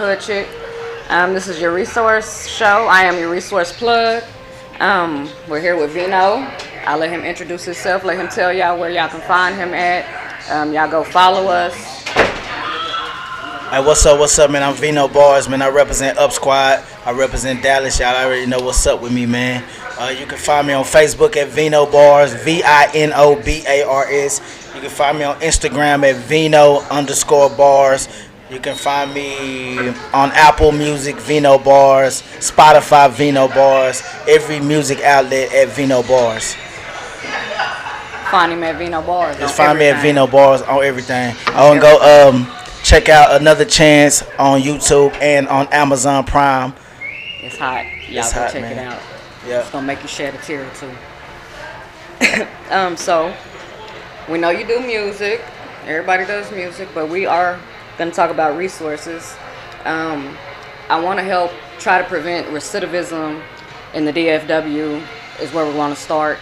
Hood Chyc. This is your resource show. I am your resource plug. We're here with Vino. I'll let him introduce himself. Let him tell y'all where y'all can find him at. Y'all go follow us. Hey, what's up, man? I'm Vino Bars, man. I represent Up Squad. I represent Dallas. Y'all already know what's up with me, man. You can find me on Facebook at Vino Bars, VinoBars. You can find me on Instagram at Vino_Bars. You can find me on Apple Music, Vino Bars, Spotify, Vino Bars, every music outlet at Vino Bars. Find him at Vino Bars. Just find me at Vino Bars on everything. I want to go check out Another Chance on YouTube and on Amazon Prime. It's hot. Y'all it's go hot, check man. it out. Yeah. It's gonna make you shed a tear or two. So we know you do music. Everybody does music, but we are gonna talk about resources. I want to help try to prevent recidivism in the DFW. Is where we want to start.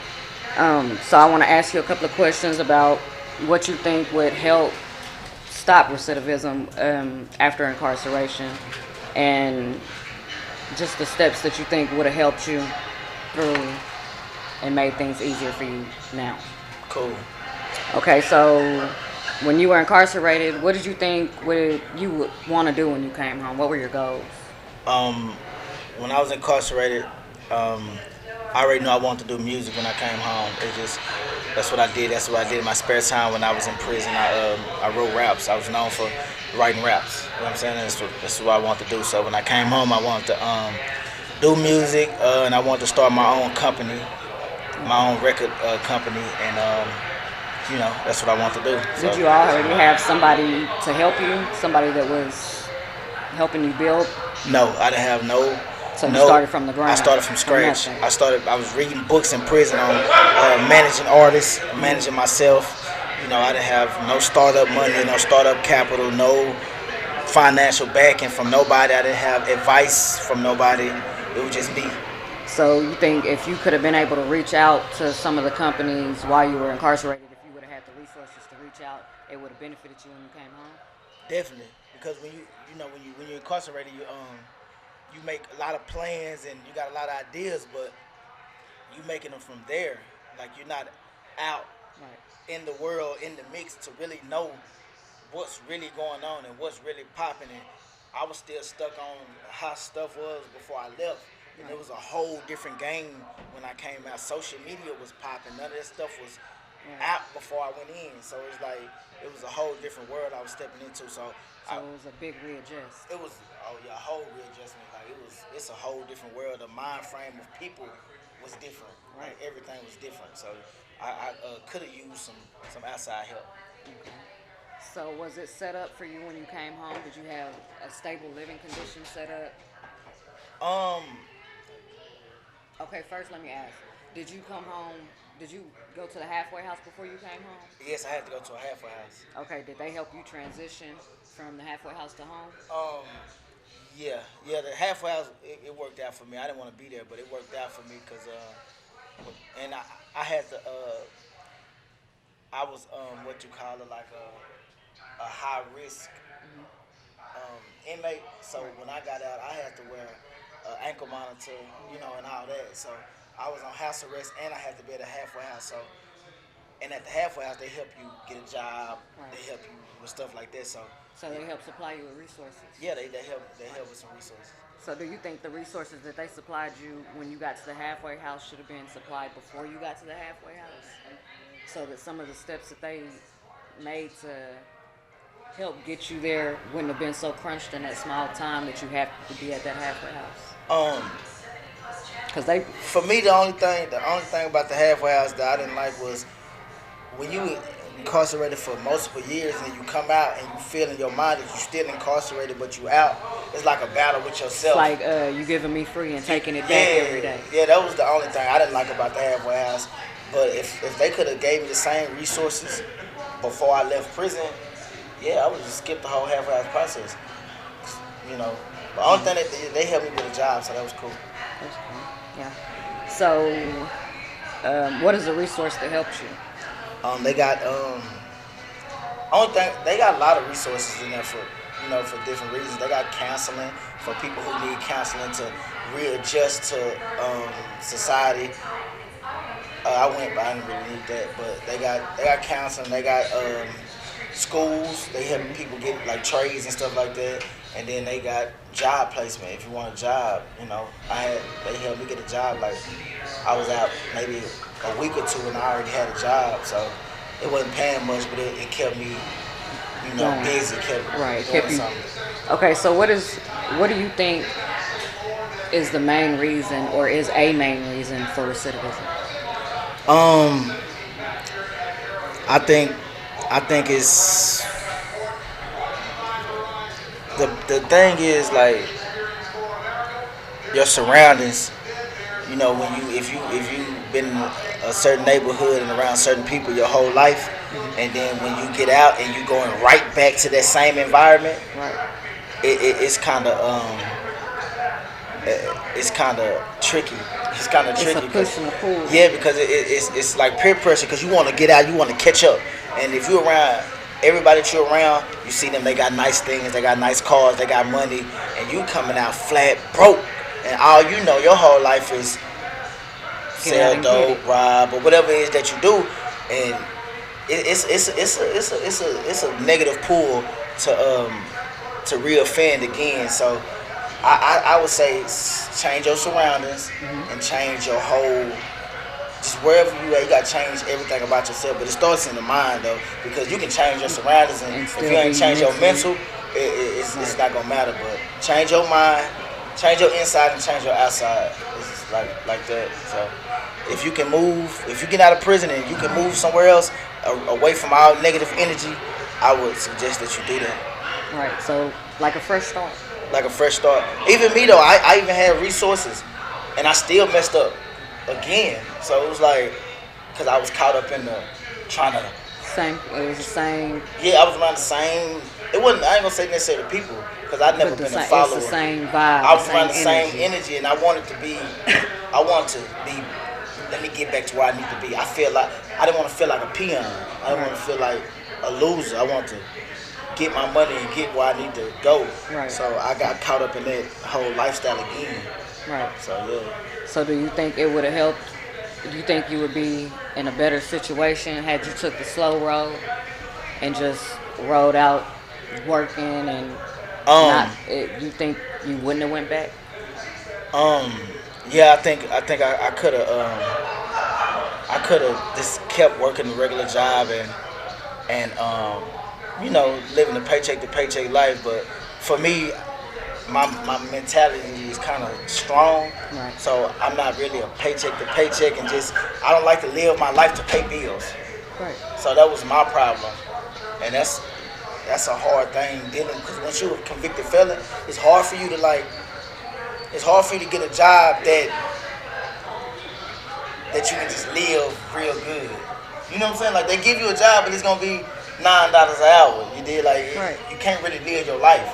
So I want to ask you a couple of questions about what you think would help stop recidivism after incarceration, and just the steps that you think would have helped you through and made things easier for you now. Cool. Okay, so when you were incarcerated, what did you think you would want to do when you came home? What were your goals? When I was incarcerated, I already knew I wanted to do music when I came home. That's what I did. That's what I did in my spare time when I was in prison. I wrote raps. I was known for writing raps. You know what I'm saying? That's what I wanted to do. So when I came home, I wanted to do music, and I wanted to start my own company, my own record company, and that's what I want to do. So, did you already have somebody to help you? Somebody that was helping you build? No, I didn't have no. So you started from the ground? I started from scratch. I was reading books in prison on managing artists, managing myself. I didn't have no startup money, no startup capital, no financial backing from nobody. I didn't have advice from nobody. It was just me. So you think if you could have been able to reach out to some of the companies while you were incarcerated, if you would have had the resources to reach out, it would have benefited you when you came home? Definitely, because when you're incarcerated, you make a lot of plans and you got a lot of ideas, but you making them from there. Like, you're not out in the world, in the mix, to really know what's really going on and what's really popping. And I was still stuck on how stuff was before I left. And it was a whole different game when I came out. Social media was popping. None of that stuff was out before I went in. So it's like, it was a whole different world I was stepping into. So it was a big readjust. It was a whole readjustment. Like, it's a whole different world. The mind frame of people was different. Right, everything was different. So I could have used some outside help. Okay. So was it set up for you when you came home? Did you have a stable living condition set up? Okay, first let me ask. Did you come home? Did you go to the halfway house before you came home? Yes, I had to go to a halfway house. Okay, did they help you transition from the halfway house to home? Yeah, the halfway house, it worked out for me. I didn't want to be there, but it worked out for me because, and I had to, I was, like a high risk inmate. So when I got out, I had to wear an ankle monitor, and all that. So I was on house arrest, and I had to be at a halfway house. So, and at the halfway house, they help you get a job. Right. They help you with stuff like that. So they help supply you with resources. Yeah, they help with some resources. So do you think the resources that they supplied you when you got to the halfway house should have been supplied before you got to the halfway house? So that some of the steps that they made to help get you there wouldn't have been so crunched in that small time that you have to be at that halfway house? For me, the only thing about the halfway house that I didn't like was when you incarcerated for multiple years and you come out and you feel in your mind that you're still incarcerated but you out. It's like a battle with yourself. It's like you giving me free and taking it back every day. Yeah, that was the only thing I didn't like about the halfway house. But if they could have gave me the same resources before I left prison, I would just skip the whole halfway house process. The only thing that they helped me with a job, so that was cool. That's cool. Yeah. So, what is the resource that helped you? They got only thing they got a lot of resources in there for you know, for different reasons. They got counseling for people who need counseling to readjust to society. I went, but I didn't really need that. But they got counseling. They got schools. They help people get like trades and stuff like that. And then they got job placement. If you want a job, you know, they helped me get a job. Like I was out maybe a week or two, and I already had a job. So it wasn't paying much, but it kept me, you know, busy. Kept doing something. Okay, so what do you think is the main reason, or is a main reason for recidivism? I think it's the thing is like your surroundings. You know, when if you've been in a certain neighborhood and around certain people your whole life, and then when you get out and you going right back to that same environment, Right. it's kind of tricky. It's kind of tricky. It's a push and a pull. Yeah, because it's like peer pressure. Because you want to get out, you want to catch up, and if you're around everybody that you're around, you see them. They got nice things, they got nice cars, they got money, and you coming out flat broke, and all you know your whole life is sell dope, rob, or whatever it is that you do, and it's a negative pull to reoffend again. So I would say change your surroundings and change your whole. Just wherever you at, you gotta change everything about yourself. But it starts in the mind though, because you can change your surroundings, and if you ain't change your mental, it's not gonna matter. But change your mind, change your inside, and change your outside. It's like that. So if you can move, if you get out of prison and you can move somewhere else, away from all negative energy, I would suggest that you do that. Right. So like a fresh start. Like a fresh start. Even me though, I even had resources, and I still messed up again. So it was like, because I was caught up in the trying to. It was the same. Yeah, I was around the same. It wasn't. I ain't gonna say necessarily the people, because I'd never been a follower. It's the same vibe. I was around the same energy, and I wanted to be. Let me get back to where I need to be. I feel like I didn't want to feel like a peon. I didn't want to feel like a loser. I want to get my money and get where I need to go. Right. So I got caught up in that whole lifestyle again. Right. So yeah. So do you think it would have helped? Do you think you would be in a better situation had you took the slow road and just rode out working and you think you wouldn't have went back? Yeah, I think I could have just kept working the regular job and you know, living a paycheck to paycheck life. But for me, my mentality is kind of strong, right. So I'm not really a paycheck to paycheck, and just I don't like to live my life to pay bills. Right. So that was my problem, and that's a hard thing dealing, because once you're a convicted felon, it's hard for you to get a job that you can just live real good. You know what I'm saying? Like they give you a job, but it's gonna be $9 an hour. You did right. You can't really live your life.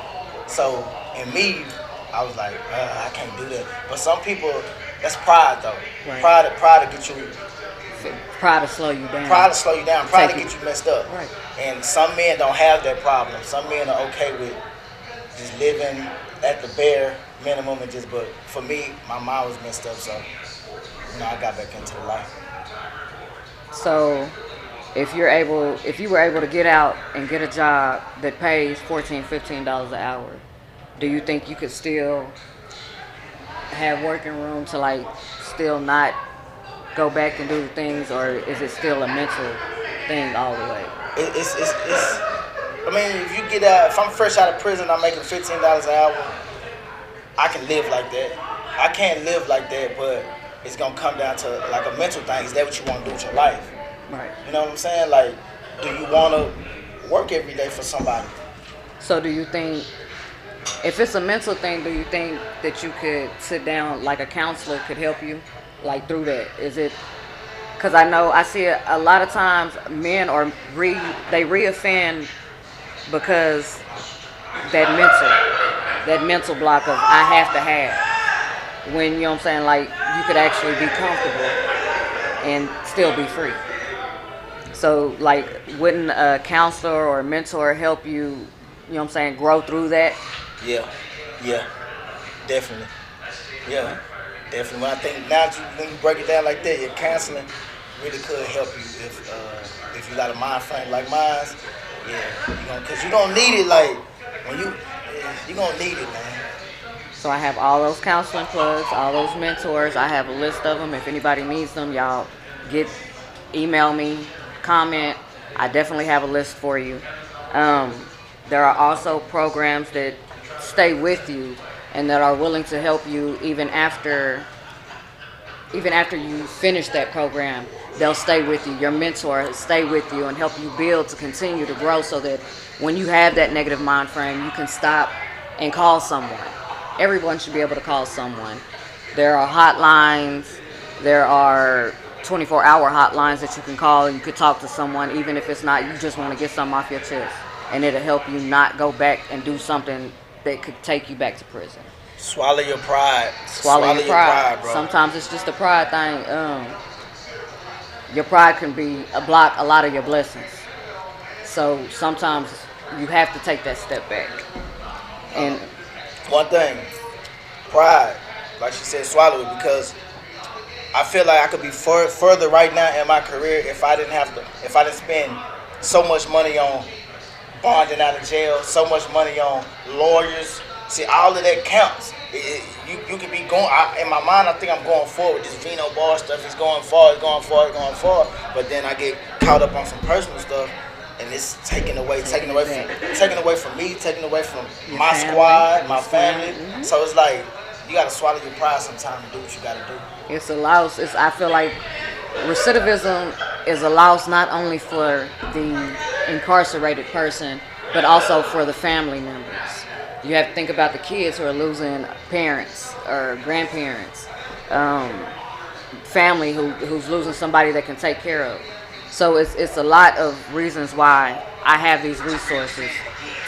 So in me, I was like, I can't do that. But some people, that's pride though. Right. Pride to get you. Pride to slow you down. Pride to slow you down. Pride to get you messed up. Right. And some men don't have that problem. Some men are okay with just living at the bare minimum and just. But for me, my mind was messed up, so you know I got back into the life. So, if you were able to get out and get a job that pays $14, $15 an hour, do you think you could still have working room to like still not go back and do the things, or is it still a mental thing all the way? It's I mean, if you get out, if I'm fresh out of prison, I'm making $15 an hour, I can live like that. I can't live like that, but it's gonna come down to like a mental thing. Is that what you want to do with your life? Right. You know what I'm saying? Like, do you want to work every day for somebody? So do you think, if it's a mental thing, do you think that you could sit down, like a counselor could help you, like through that? Is it, because I see a lot of times men they reoffend because that mental block of I have to have, when, you know what I'm saying, like you could actually be comfortable and still be free. So like, wouldn't a counselor or a mentor help you you know what I'm saying, grow through that. Yeah, yeah, definitely. Yeah, definitely. When I think now, when you break it down like that, your counseling really could help you if you got a mind frame like mine. Yeah, because you gonna need it. Like when you gonna need it, man. So I have all those counseling plugs, all those mentors. I have a list of them. If anybody needs them, y'all get email me, comment. I definitely have a list for you. Um, there are also programs that stay with you and that are willing to help you even after you finish that program. They'll stay with you. Your mentor stay with you and help you build to continue to grow so that when you have that negative mind frame, you can stop and call someone. Everyone should be able to call someone. There are hotlines. There are 24-hour hotlines that you can call. You could talk to someone, even if it's not, you just want to get something off your chest. And it'll help you not go back and do something that could take you back to prison. Swallow your pride. Swallow your pride. bro. Sometimes it's just a pride thing. Your pride can be a block a lot of your blessings. So sometimes you have to take that step back. And One thing, pride, like she said, swallow it because I feel like I could be further right now in my career if I didn't spend so much money on bonding out of jail, so much money on lawyers. See, all of that counts. You could be going. In my mind, I think I'm going forward. This Vino Bars stuff is going forward, going forward, going forward. But then I get caught up on some personal stuff, and it's taken away from me, taking away from your my family, squad, my your family. family. So it's like you got to swallow your pride sometimes and do what you got to do. I feel like recidivism is a loss not only for the incarcerated person, but also for the family members. You have to think about the kids who are losing parents or grandparents, family who's losing somebody that can take care of. So it's a lot of reasons why I have these resources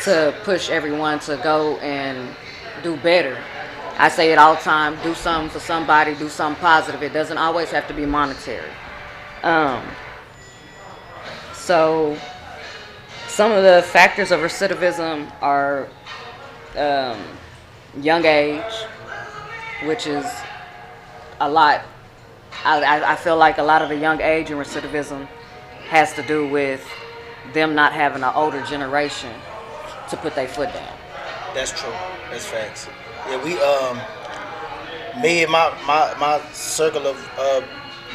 to push everyone to go and do better. I say it all the time, do something for somebody, do something positive. It doesn't always have to be monetary. Um, so some of the factors of recidivism are young age, which is a lot. I feel like a lot of the young age in recidivism has to do with them not having an older generation to put their foot down. That's true. That's facts. Yeah, me and my circle of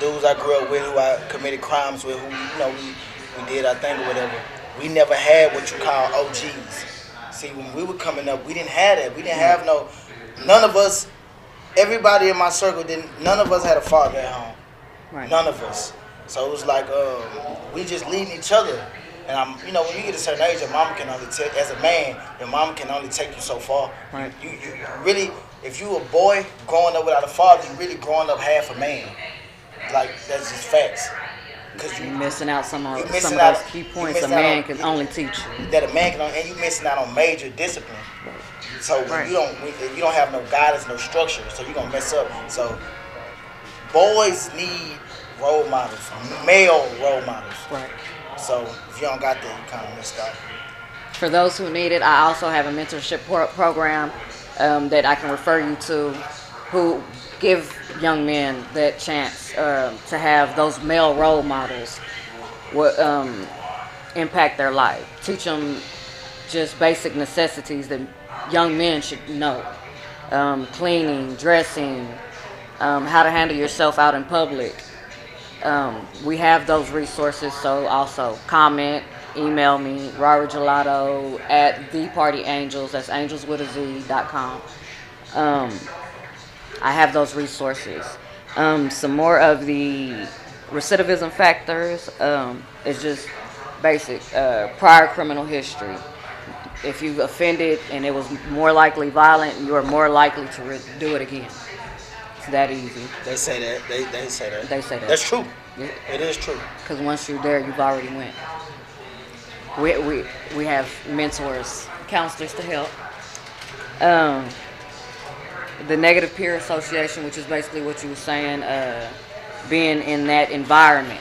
dudes I grew up with, who I committed crimes with, who we did our thing or whatever. We never had what you call OGs. See, when we were coming up, we didn't have that. We didn't have none of us. Everybody in my circle none of us had a father at home. Right. None of us. So it was like we just leading each other. And when you get a certain age, your mama can only take, as a man, your mama can only take you so far. Right. You really, if you a boy growing up without a father, you really growing up half a man. Like, that's just facts. Because You're missing out some of those key points a missing man can only teach you. that a man can only, and you missing out on major discipline. So Right. you don't have no guidance, no structure, so you're gonna mess up. So boys need role models, male role models. Right. So if you don't got that, you kind of missed out. For those who need it, I also have a mentorship program that I can refer you to, who give young men that chance to have those male role models impact their life. Teach them just basic necessities that young men should know. Cleaning, dressing, how to handle yourself out in public. We have those resources, so also comment, email me, Rrari Gelato at thepartyangels, that's angelswithaz.com. I have those resources. Some more of the recidivism factors is just basic. Prior criminal history. If you've offended and it was more likely violent, you are more likely to do it again. It's that easy. They say that. They say that. They say that. That's true. Yeah. It is true. Because once you're there, you've already went. We have mentors, counselors to help. The negative peer association, which is basically what you were saying, being in that environment.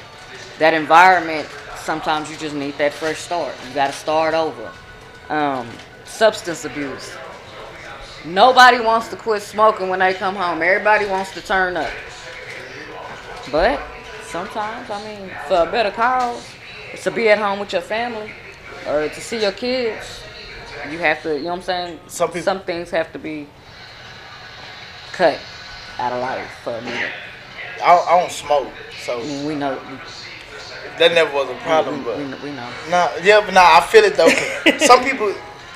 That environment, sometimes you just need that fresh start. You got to start over. substance abuse. Nobody wants to quit smoking when they come home. Everybody wants to turn up. But sometimes, I mean, for a better cause, to be at home with your family or to see your kids, you have to, you know what I'm saying? Some things have to be cut out of life for a minute. I don't smoke, so I mean, we know. that never was a problem. But We know. but I feel it though. 'Cause some people,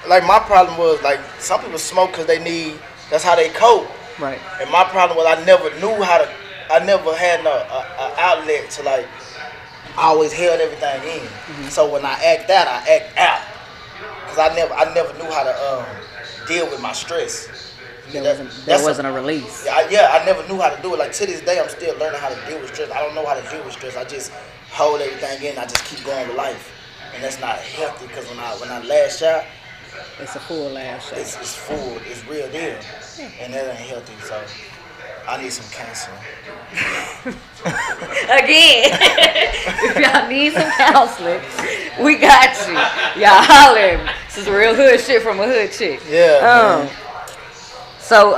like my problem was like some people smoke because they need. That's how they cope. Right. And my problem was I never knew how to. I never had a outlet to like. I always held everything in. Mm-hmm. So when I act out, I act out. Cause I never knew how to deal with my stress. There wasn't a release. I never knew how to do it. Like to this day, I'm still learning how to deal with stress. I don't know how to deal with stress. I just hold everything in. I just keep going with life, and that's not healthy. Cause when I lash out, it's a full lash out. It's full. It's real deal, and that ain't healthy. So I need some counseling. Again, if y'all need some counseling, we got you. Y'all holler at me. This is real hood shit from a hood chick. Yeah. So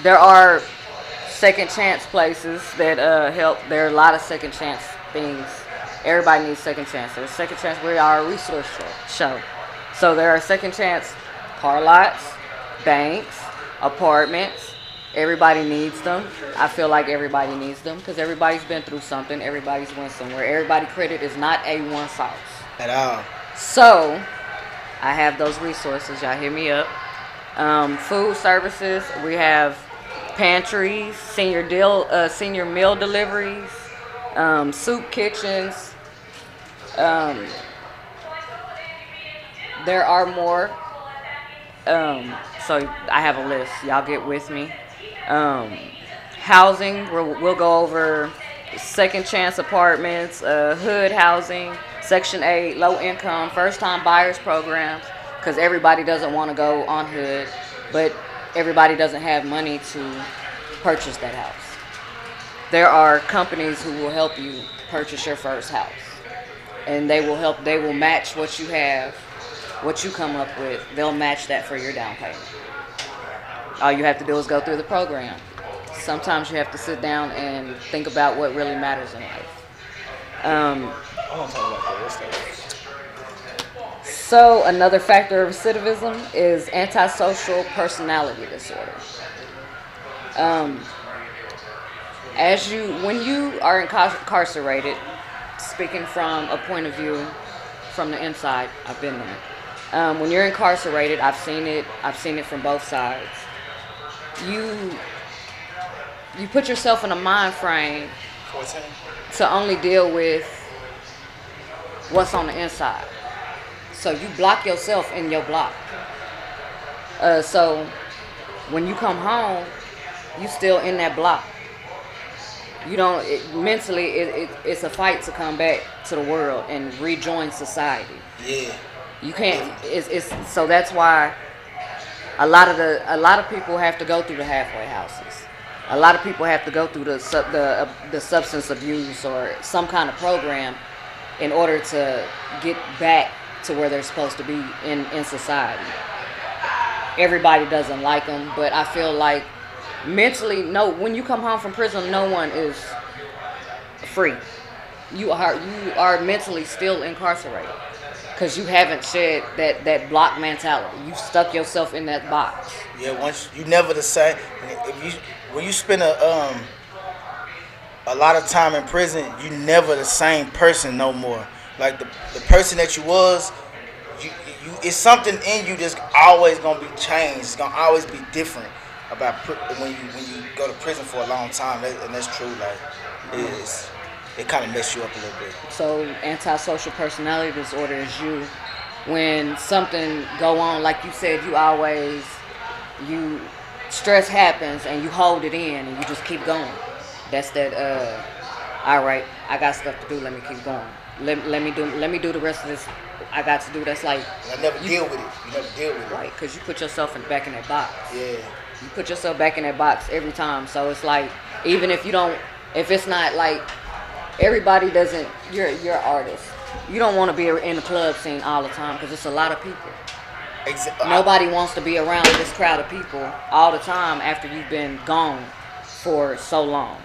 there are second chance places that help. There are a lot of second chance things. Everybody needs second chance. There's second chance. We are a resource show. So there are second chance car lots, banks, apartments. Everybody needs them. I feel like everybody needs them because everybody's been through something. Everybody's went somewhere. Everybody's credit is not A1 sauce. At all. So I have those resources. Y'all hit me up. Food services. We have pantries, senior meal deliveries, soup kitchens. There are more. So I have a list. Y'all get with me. Housing. We'll go over second chance apartments, hood housing, Section 8, low income, first time buyers programs. Because everybody doesn't want to go on hood, but everybody doesn't have money to purchase that house. There are companies who will help you purchase your first house, and they will match what you have, what you come up with. They'll match that for your down payment. All you have to do is go through the program. Sometimes you have to sit down and think about what really matters in life. I want to talk about that. What's that? So another factor of recidivism is antisocial personality disorder. When you are incarcerated, speaking from a point of view from the inside, I've been there. When you're incarcerated, I've seen it from both sides. You put yourself in a mind frame 14. to only deal with what's on the inside. So you block yourself in your block. So when you come home, you still in that block. You don't mentally. It's a fight to come back to the world and rejoin society. Yeah. You can't. It's so that's why a lot of people have to go through the halfway houses. A lot of people have to go through the substance abuse or some kind of program in order to get back to where they're supposed to be in society. Everybody doesn't like them, but I feel like mentally, when you come home from prison, no one is free. You are mentally still incarcerated because you haven't shed that block mentality. You stuck yourself in that box. Yeah, once you never the same. When you spend a lot of time in prison, you never the same person no more. Like the person that you was, you it's something in you that's always gonna be changed. It's gonna always be different about when you go to prison for a long time, and that's true. Like it kind of messes you up a little bit. So antisocial personality disorder is you when something go on, like you said, you stress happens and you hold it in and you just keep going. That's that. All right, I got stuff to do. Let me keep going. Let me do the rest of this. I got to do. That's like I never deal with it. You never deal with it, right? Because you put yourself back in that box. Yeah. You put yourself back in that box every time. So it's like even if it's not like everybody doesn't. You're an artist. You don't want to be in the club scene all the time because it's a lot of people. Nobody wants to be around this crowd of people all the time after you've been gone for so long.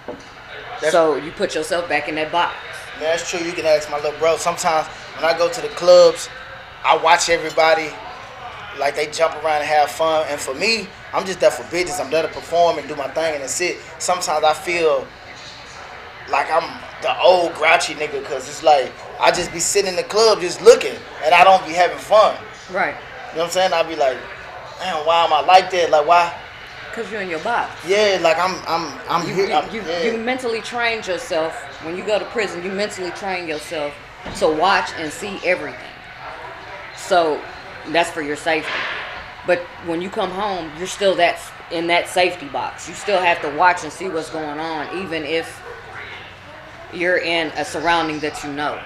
So you put yourself back in that box. That's true. You can ask my little bro. Sometimes when I go to the clubs, I watch everybody like they jump around and have fun. And for me, I'm just there for business. I'm there to perform and do my thing and that's it. Sometimes I feel like I'm the old grouchy nigga because it's like I just be sitting in the club just looking and I don't be having fun. Right. You know what I'm saying? I be like, man, why am I like that? Like why? Because you're in your box. Yeah, like I'm here. You mentally trained yourself when you go to prison. You mentally train yourself to watch and see everything. So that's for your safety. But when you come home, you're still in that safety box. You still have to watch and see what's going on, even if you're in a surrounding that you know,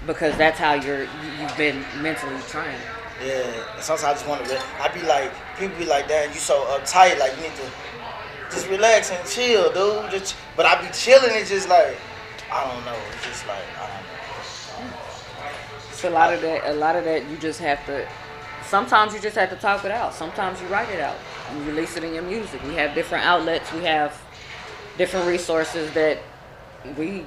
because that's how you've been mentally trained. Yeah, and sometimes I just want to. I be like, people be like, "Damn, you so uptight. Like you need to just relax and chill, dude." But I be chilling. It's just like I don't know. It's just like I don't know. So a lot of that, you just have to. Sometimes you just have to talk it out. Sometimes you write it out. You release it in your music. We have different outlets. We have different resources that we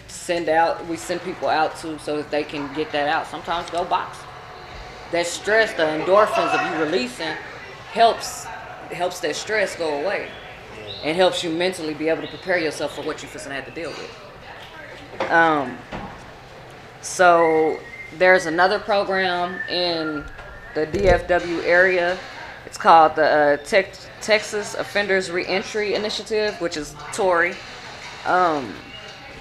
send out. We send people out to so that they can get that out. Sometimes go box. That stress, the endorphins of you releasing, helps that stress go away, and helps you mentally be able to prepare yourself for what you're going to have to deal with. So there's another program in the DFW area. It's called the Texas Offenders Reentry Initiative, which is TORI.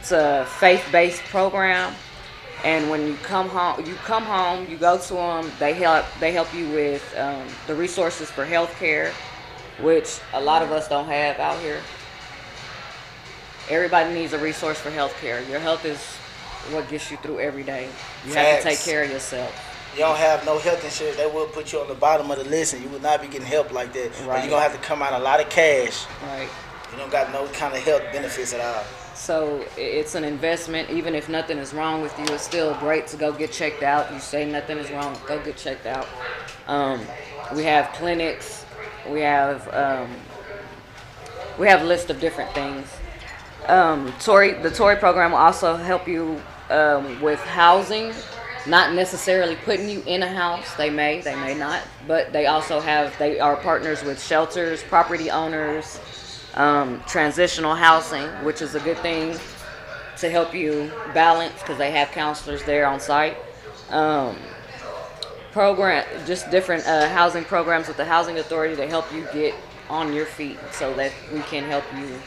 It's a faith-based program. And when you come home, you go to them. They help you with the resources for health care, which a lot of us don't have out here. Everybody needs a resource for health care. Your health is what gets you through every day. You have to take care of yourself. You don't have no health insurance, they will put you on the bottom of the list and you will not be getting help like that. Right. You're going to have to come out a lot of cash. Right. You don't got no kind of health benefits at all. So it's an investment. Even if nothing is wrong with you, it's still great to go get checked out. You say nothing is wrong, go get checked out. We have clinics. We have a list of different things. The TORI program will also help you with housing. Not necessarily putting you in a house. They may not. But they are partners with shelters, property owners, transitional housing, which is a good thing to help you balance because they have counselors there on site. Just different housing programs with the housing authority to help you get on your feet so that we can help you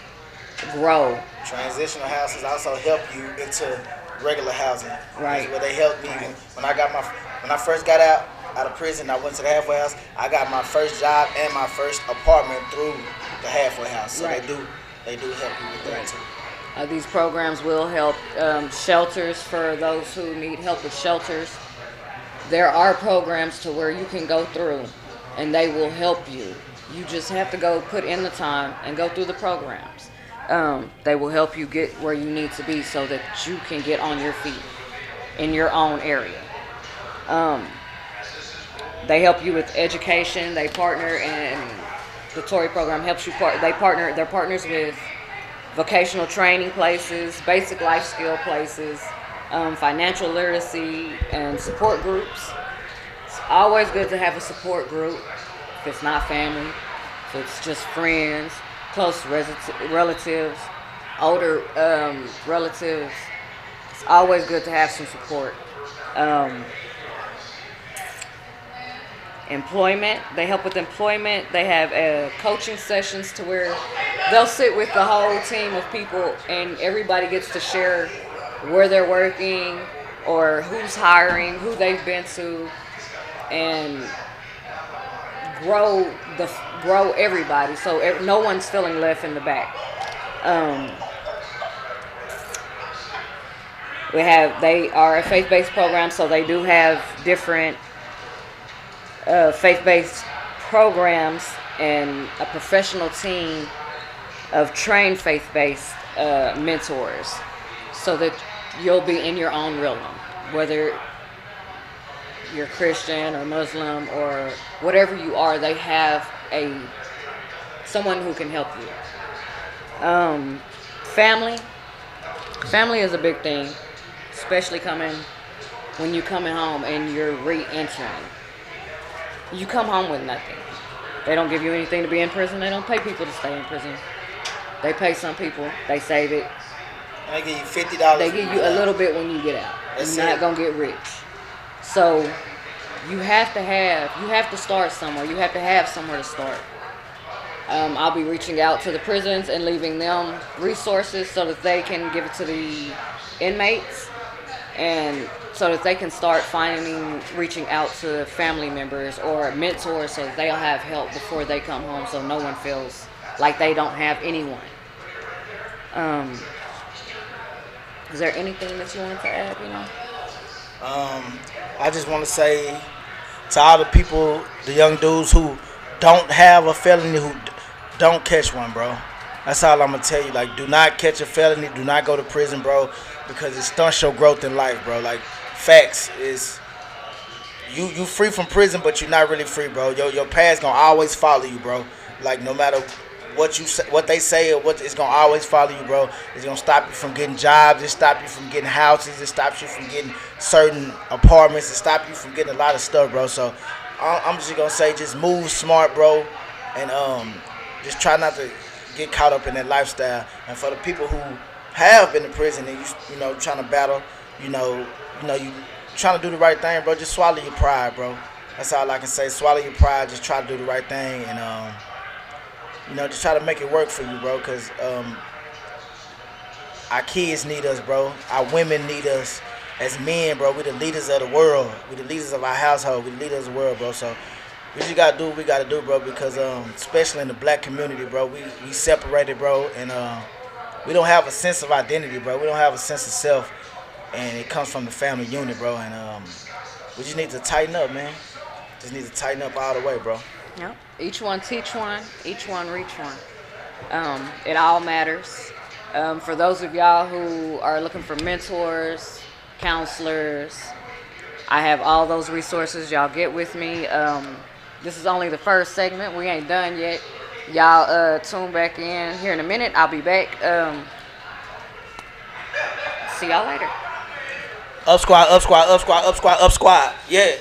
grow. Transitional houses also help you into regular housing. Right. Where they helped me when I first got out of prison. I went to the halfway house. I got my first job and my first apartment through the halfway house. So right. they do help you with that too. These programs will help shelters for those who need help with shelters. There are programs to where you can go through and they will help you. You just have to go put in the time and go through the programs. They will help you get where you need to be so that you can get on your feet in your own area. They help you with education. They partner, and the TORI program helps you. They're partners with vocational training places, basic life skill places, financial literacy, and support groups. It's always good to have a support group. If it's not family, if it's just friends, close relatives, older relatives. It's always good to have some support. Employment. They help with employment. They have coaching sessions to where they'll sit with the whole team of people and everybody gets to share where they're working or who's hiring, who they've been to, and grow everybody so no one's feeling left in the back. They are a faith-based program, so they do have different faith-based programs and a professional team of trained faith-based mentors so that you'll be in your own realm, whether you're Christian or Muslim or whatever you are, they have a someone who can help you. Family, family is a big thing, especially coming when you coming home and you're re-entering. You come home with nothing. They don't give you anything to be in prison. They don't pay people to stay in prison. They pay some people. They save it. And they give you $50. They give you a little bit when you get out. That's You're not it. gonna get rich. So you have to start somewhere. You have to have somewhere to start. I'll be reaching out to the prisons and leaving them resources so that they can give it to the inmates, and so that they can start reaching out to family members or mentors so that they'll have help before they come home, so no one feels like they don't have anyone. Is there anything that you wanted to add, I just want to say to all the people, the young dudes who don't have a felony, who don't catch one, bro. That's all I'm gonna tell you. Like, do not catch a felony. Do not go to prison, bro, because it stunts your growth in life, bro. Like, facts is you free from prison, but you're not really free, bro. Your past gonna always follow you, bro. Like, no matter what you say, what they say, or what, it's gonna always follow you, bro. It's gonna stop you from getting jobs. It stop you from getting houses. It stops you from getting certain apartments. It stop you from getting a lot of stuff, bro. So I'm just gonna say, just move smart, bro, and just try not to get caught up in that lifestyle. And for the people who have been in prison and you know trying to battle, you trying to do the right thing, bro, just swallow your pride, bro. That's all I can say. Swallow your pride. Just try to do the right thing, and just try to make it work for you, bro. Cause our kids need us, bro. Our women need us. As men, bro, we the leaders of the world. We the leaders of our household. We the leaders of the world, bro. So we just gotta do what we gotta do, bro. Because especially in the black community, bro, we separated, bro, and we don't have a sense of identity, bro. We don't have a sense of self, and it comes from the family unit, bro. And we just need to tighten up, man. Just need to tighten up all the way, bro. Yep. Each one teach one, each one reach one. It all matters. For those of y'all who are looking for mentors, counselors, I have all those resources. Y'all get with me. This is only the first segment. We ain't done yet. Y'all tune back in here in a minute. I'll be back. See y'all later. Up squad, up squad, up squad, up squad, up squad. Yeah.